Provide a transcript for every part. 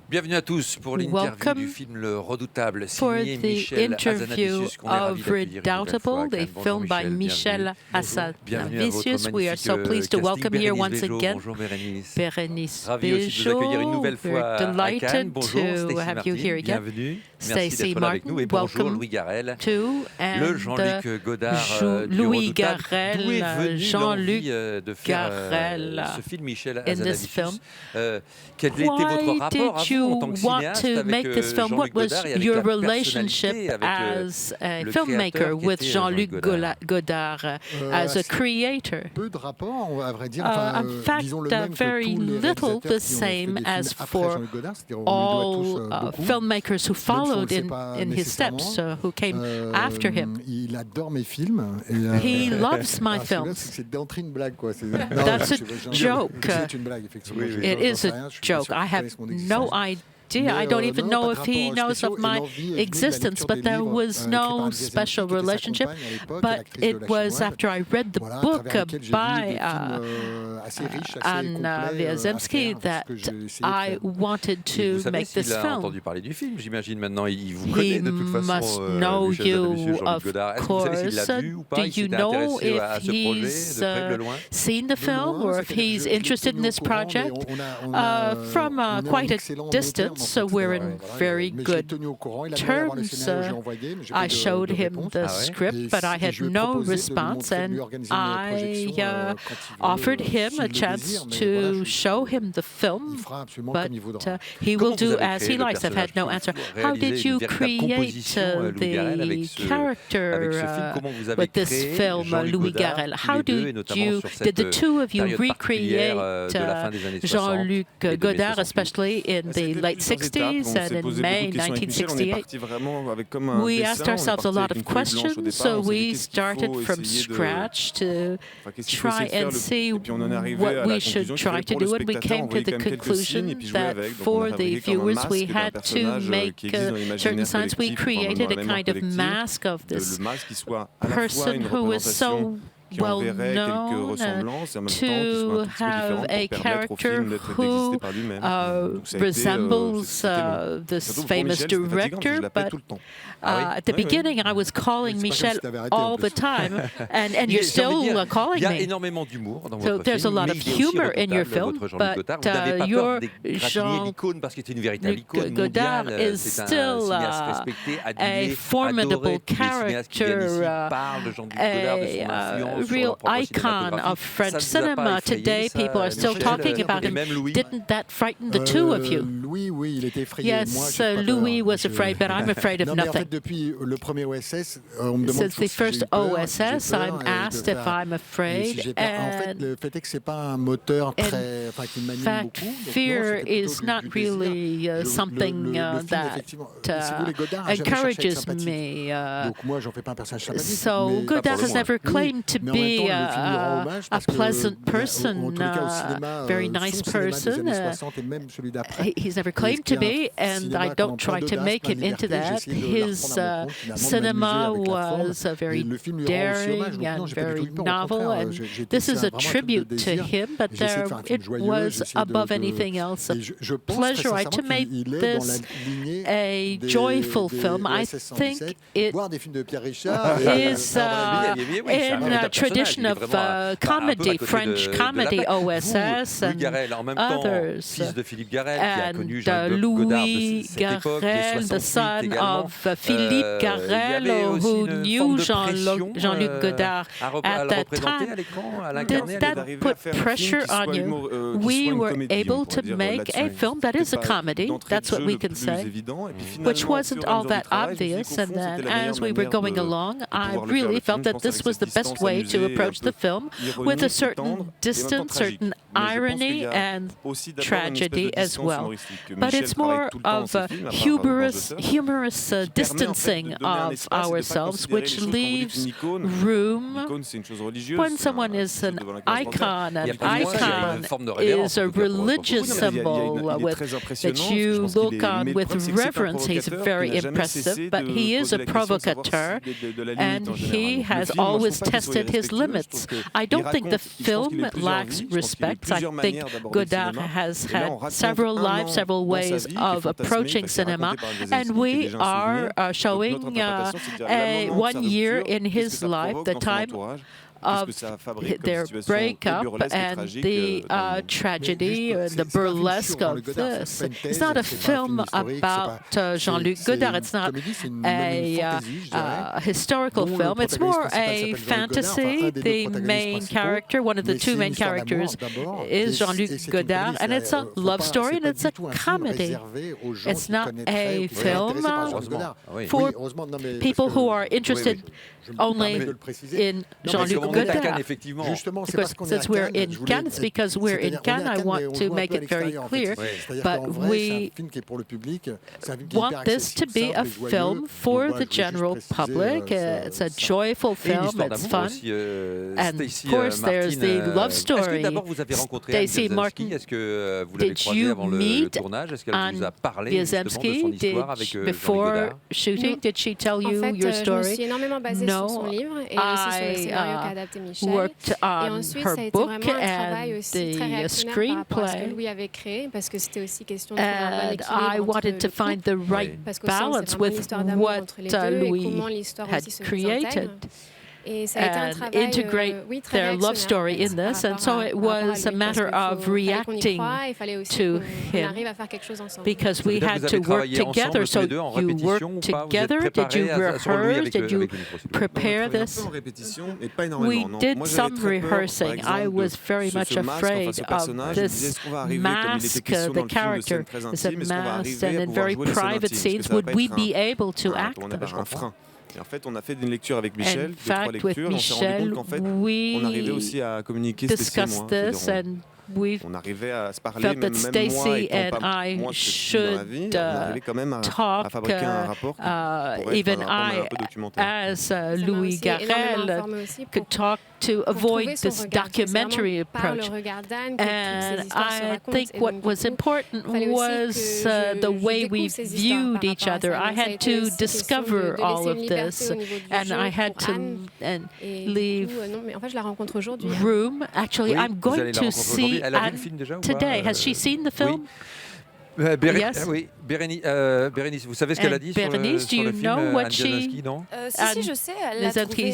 Bienvenue à tous pour l'interview du film Le Redoutable, for signé the Michel interview Hazanavicius, qu'on est ravi of d'accueillir une nouvelle fois. Redoubtable, a film by Michel Hazanavicius. We are so pleased to welcome here once again Bonjour Bérénice. Bérénice Ravi aussi de vous accueillir une nouvelle fois We're à Cannes. delighted Bonjour to have you here Stacy Martin, again. bienvenue. Merci Stacey d'être là avec nous. Et Martin, bonjour welcome Louis Garrel, too, le and Jean-Luc Godard du Louis Redoutable. Garrel, D'où est venue Jean-Luc l'envie de faire Garrel ce film Michel in this film. Hazanavicius. Quel était votre Why rapport à did vous en you tant que want cinéaste to avec make this film? What Jean-Luc was Godard et avec your la relationship personnalité, avec as a le filmmaker créateur qui with était Jean-Luc Godard. Godard as a creator? Peu de rapport, à vrai dire. In fact, disons le même que very tous les little réalisateurs the qui ont fait same des as films après for Jean-Luc Godard, c'est-à-dire on lui doit tous all beaucoup. filmmakers who Même si on followed le sait pas in his steps, nécessairement. who came after him. Il adore mes films. Et, He loves my celui-là, films. c'est d'entrée une blague, quoi. That's a joke. C'est une blague, effectivement. Oui, oui. It is a joke. I have no idea. I don't even know if he knows of my existence, but there was no special relationship. But it was after I read the book by Anna Wiazemski that I wanted to make this Il a film. entendu parler du film, j'imagine maintenant, il vous He connaît de toute façon. must know Michel Hazanavicius, you, Jean-Luc of Godard. Est-ce que vous savez s'il course. l'a vu ou pas? Do Il you s'était know intéressé if à ce projet, he's de près, de loin? seen the film or if he's interested in this project? From quite a distance, so we're in very good terms. I showed him the script, but I had no response, and I offered him a chance to show him the film, but he will do as he likes. I've had no answer. How did you create the character with this film, Louis Garrel? How did the two of you recreate Jean-Luc Godard, especially in the late 60s and in May 1968? We asked ourselves a lot of questions, so we started from scratch to try and see what we should try to do, and we came to the conclusion that for the viewers we had to make certain signs. We created a kind of mask of this person who is so well known to have a character who resembles this famous director, but at the beginning I was calling Michel all the time, and you're still calling me. So there's a lot of humor in your film, but your Jean-Luc Godard is still a formidable character, a real icon of French cinema. Today, people are still talking about him. Didn't that frighten the two of you? Yes, Louis was afraid, but I'm afraid of nothing. Since the first OSS, I'm asked if I'm afraid, and in fact, fear is not really something that encourages me. So Godard has never claimed to be a pleasant person, a very nice person. He's never claimed to be, and I don't try to make him into that. His cinema was very daring and very novel, and this is a tribute to him, but it was above anything else a pleasure to make this a joyful film. I think it is in a tradition of comedy, French comedy, OSS and others. And Louis Garrel, the son of Philippe Garrel, who knew Jean-Luc Godard at that time, did that put pressure on you? We were able to make a film that is a comedy, that's what we can say, which wasn't all that obvious. And then as we were going along, I really felt that this was the best way to approach the film, with a certain distance, certain irony and tragedy as well. But it's more of a humorous distancing of ourselves, which leaves room when someone is an icon. An icon is a religious symbol that you look on with reverence. He's very impressive, but he is a provocateur, and he has always tested his limits. I don't think the film lacks respect. I think Godard has had several lives, several several ways of approaching cinema, and we are showing 1 year in his life, the time of their breakup and the tragedy, the burlesque of this. It's not a film about Jean-Luc Godard. It's not a historical film. It's more a fantasy. The main character, one of the two main characters, is Jean-Luc Godard, and it's a love story and it's a comedy. It's not a film for people who are interested only in Jean-Luc Godard. Because since we're in Cannes, it's because we're in Cannes, I want to make it very clear. But we want this to be a film for the general public. It's a joyful film, it's fun. And of course, there's the love story. Stacey Martin, did you meet Anne Wierzemski before shooting? Did she tell you your story? No, I worked on her book and the screenplay, and I wanted to find the right balance with what Louis had created and integrate their love story in this. And so it was a matter of reacting to him because we had to work together. So you worked together? Did you rehearse? Did you prepare this? We did some rehearsing. I was very much afraid of this mask. The character is a mask, and in very private scenes, would we be able to act them? Et en fait, on a fait une lecture avec Michel, trois lectures, et on s'est rendu compte qu'en fait, on arrivait aussi à communiquer Stacey et moi. On arrivait à se parler, même moi étant pas moi spécifique dans la vie, on arrivait quand même à fabriquer un rapport qui pourrait être un peu documentaire. As Louis Garrel could talk to avoid this documentary approach. And I think what was important was the way we viewed each other. I had to discover all of this, and I had to leave room. Actually, I'm going to see Anne today. Has she seen the film? Yes. Oui, Bérénice, vous savez ce qu'elle a dit sur le film Anne Wierzemski, non? Si, je sais. Elle l'a trouvé,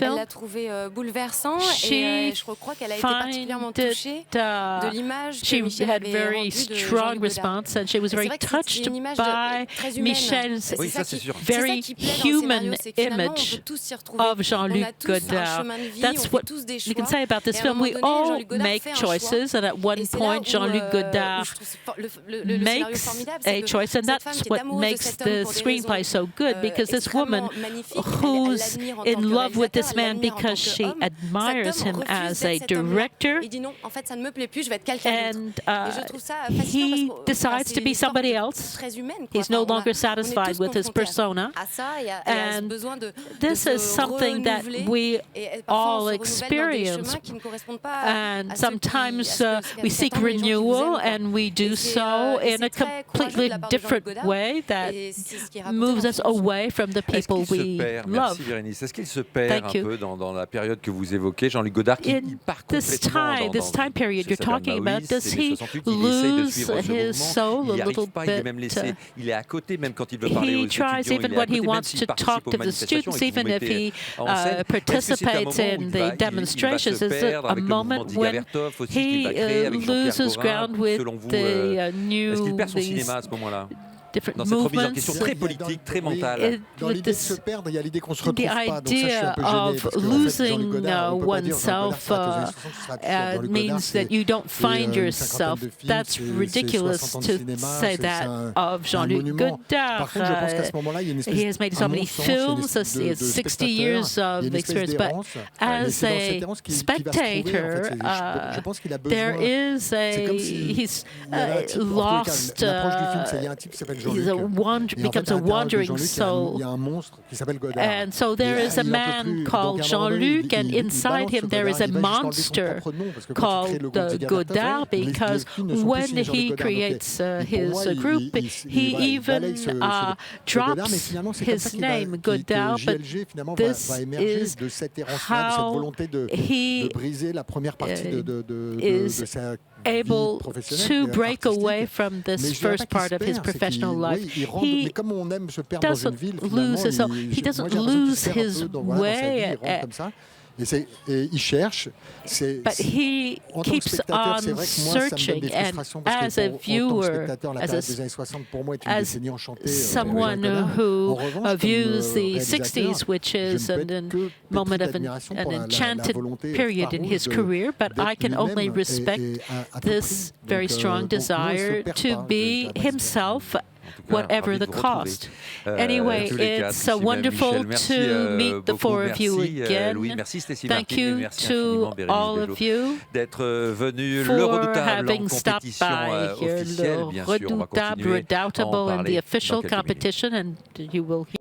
elle l'a trouvé bouleversant et je crois qu'elle a été particulièrement touchée de l'image que Michel avait rendue de Jean-Luc Godard. And she was very touched by Michel's very human image of Jean-Luc Godard. That's what you can say about this film. We all make choices, and at one point, Jean-Luc Godard makes a choice, and that's what makes the screenplay so good, because this woman who's in love with this man because she admires him as a director, and he decides to be somebody else. He's no longer satisfied with his persona, and this is something that we all experience, and sometimes we seek renewal, and we do so in a completely different way that moves us away from the people we love. Merci Bérénice. Est-ce qu'il se perd un peu dans la période que vous évoquez, Jean-Luc Godard, qui part complètement this time period you're talking about, does he lose his soul a little bit? Il est à côté, même quand il veut parler aux étudiants. He tries, even when he wants to talk to the students, even if he participates in the demonstrations. Is it a moment when he loses ground with the new different movements? Très politique, très mentale. The idea of losing oneself means that you don't find yourself. That's ridiculous to say that of Jean-Luc Godard. He has made so many films, he has 60 years of experience, but as a spectator, there is he's lost. Becomes a wandering soul. And so there is a man called Jean-Luc, and inside him there is a monster called Godard, because when he creates his group, he even drops his name, Godard, but this is how he is able to break away from this first part of his professional life. He doesn't lose his way. Et il cherche. But he keeps on searching, and as a viewer, as someone who views the 60s, which is a moment of an enchanted period in his career, but I can only respect this very strong desire to be himself, whatever the cost. Anyway, it's wonderful to meet the four of you again. Thank you to all of you for having stopped by here, Le Redoutable in the official competition, and you will hear